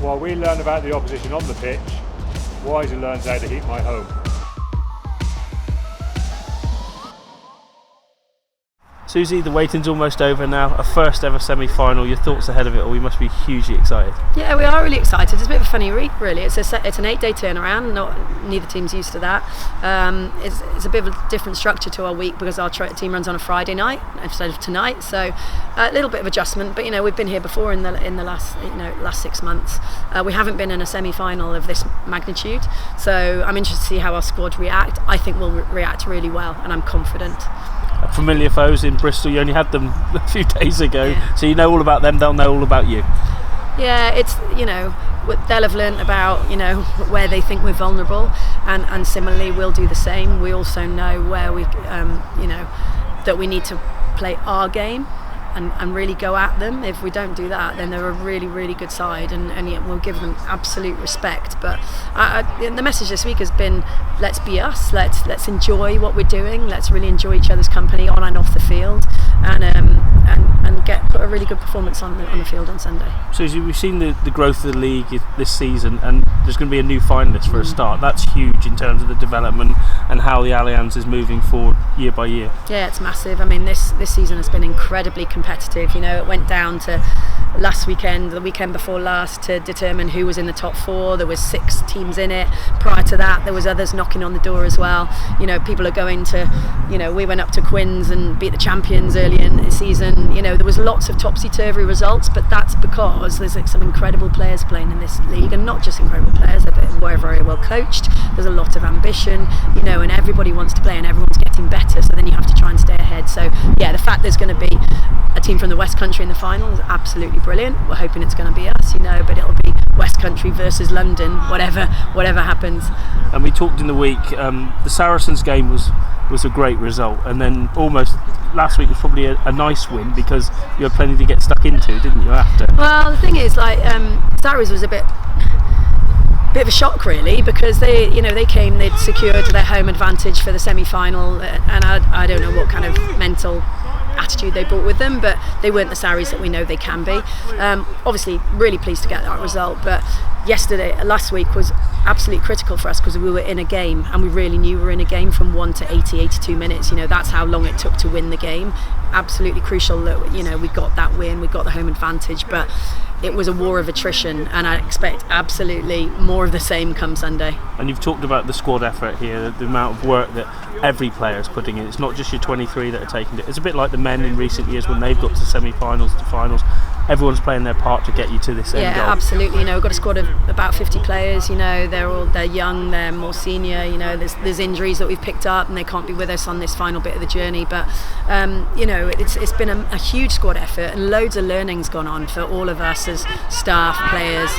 While we learn about the opposition on the pitch, Wiser learns how to heat my home. Susie, the waiting's almost over now. A first ever semi-final. Your thoughts ahead of it all? We must be hugely excited. Yeah, we are really excited. It's a bit of a funny week, really. It's an 8-day turnaround. Neither team's used to that. It's a bit of a different structure to our week because our team runs on a Friday night instead of tonight. So a little bit of adjustment. But we've been here before in the last 6 months. We haven't been in a semi-final of this magnitude. So I'm interested to see how our squad react. I think we'll react really well, and I'm confident. Familiar foes in Bristol, you only had them a few days ago, so you know all about them, they'll know all about you. Yeah, it's, they'll have learnt about, where they think we're vulnerable, and similarly we'll do the same. We also know where we, that we need to play our game and really go at them. If we don't do that, then they're a really, really good side, and yet we'll give them absolute respect. But the message this week has been, let's be us, let's enjoy what we're doing, let's really enjoy each other's company on and off the field, and put a really good performance on the field on Sunday. Susie, we've seen the growth of the league this season, and there's going to be a new finalist for a start. That's huge in terms of the development and how the Allianz is moving forward year by year. Yeah, it's massive. I mean, this season has been incredibly competitive. It went down to last weekend, the weekend before last, to determine who was in the top 4. There was 6 teams in it. Prior to that, there was others knocking on the door as well. People are going to, we went up to Quins and beat the champions early in the season. There was lots of topsy-turvy results, but that's because there's some incredible players playing in this league, and not just incredible players, they're very well coached. There's a lot of ambition, and everybody wants to play, and everyone's getting better, so then you have to try and stay ahead. So yeah, the fact there's going to be a team from the West Country in the final is absolutely brilliant. We're hoping it's going to be us, but it'll be West Country versus London, whatever happens. And we talked in the week, the Saracens game was a great result, and then almost last week was probably a nice win because you had plenty to get stuck into, didn't you, after? Well, the thing is, Saracens was a bit of a shock, really, because they'd secured their home advantage for the semi-final, and I don't know what kind of mental attitude they brought with them, but they weren't the Sarries that we know they can be. Obviously really pleased to get that result, but last week was absolutely critical for us because we were in a game, and we really knew we were in a game from 1 to 82 minutes. That's how long it took to win the game. Absolutely crucial that we got that win, we got the home advantage, but it was a war of attrition, and I expect absolutely more of the same come Sunday. And you've talked about the squad effort here, the amount of work that every player is putting in. It's not just your 23 that are taking it. It's a bit like the men in recent years when they've got to semi-finals, to finals. Everyone's playing their part to get you to this end goal. Yeah, absolutely. We've got a squad of about 50 players. They're young, they're more senior. There's injuries that we've picked up, and they can't be with us on this final bit of the journey. But it's been a huge squad effort, and loads of learning's gone on for all of us as staff, players.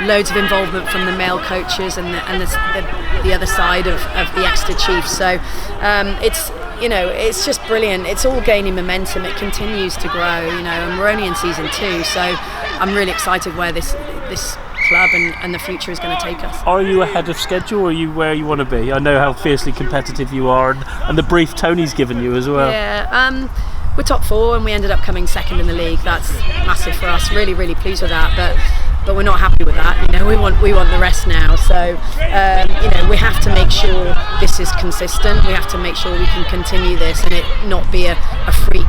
Loads of involvement from the male coaches and the other side of the Exeter Chiefs. So it's just brilliant. It's all gaining momentum. It continues to grow, and we're only in season 2, so I'm really excited where this club and the future is going to take us. Are you ahead of schedule, or are you where you want to be? I know how fiercely competitive you are, and the brief Tony's given you as well. Yeah, we're top 4, and we ended up coming second in the league. That's massive for us. Really, really pleased with that, but we're not happy with that. We want the rest now. So we have to make sure this is consistent. We have to make sure we can continue this and it not be a freak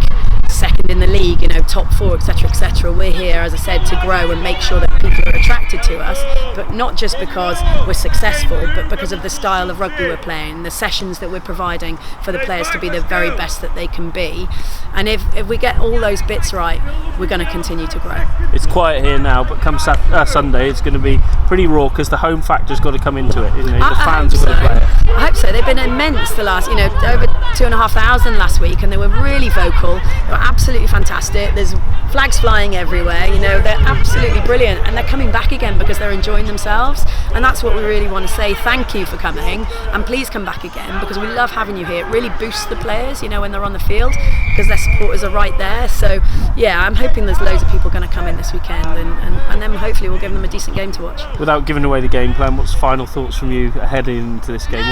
second in the league, top 4, etc., etc. We're here, as I said, to grow and make sure that people are attracted to us, but not just because we're successful, but because of the style of rugby we're playing, the sessions that we're providing for the players to be the very best that they can be. And if we get all those bits right, we're going to continue to grow. It's quiet here now, but come Sunday, it's going to be pretty raw because the home factor's got to come into it. The fans are going to play it. I hope so. They've been immense the last, over 2,500 last week, and they were really vocal. They were absolutely fantastic. There's flags flying everywhere. They're absolutely brilliant, and they're coming back again because they're enjoying themselves. And that's what we really want to say. Thank you for coming, and please come back again because we love having you here. It really boosts the players, when they're on the field, because their supporters are right there. So yeah, I'm hoping there's loads of people going to come in this weekend, and then hopefully we'll give them a decent game to watch. Without giving away the game plan, what's final thoughts from you ahead into this game?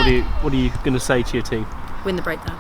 What are you going to say to your team? Win the breakdown.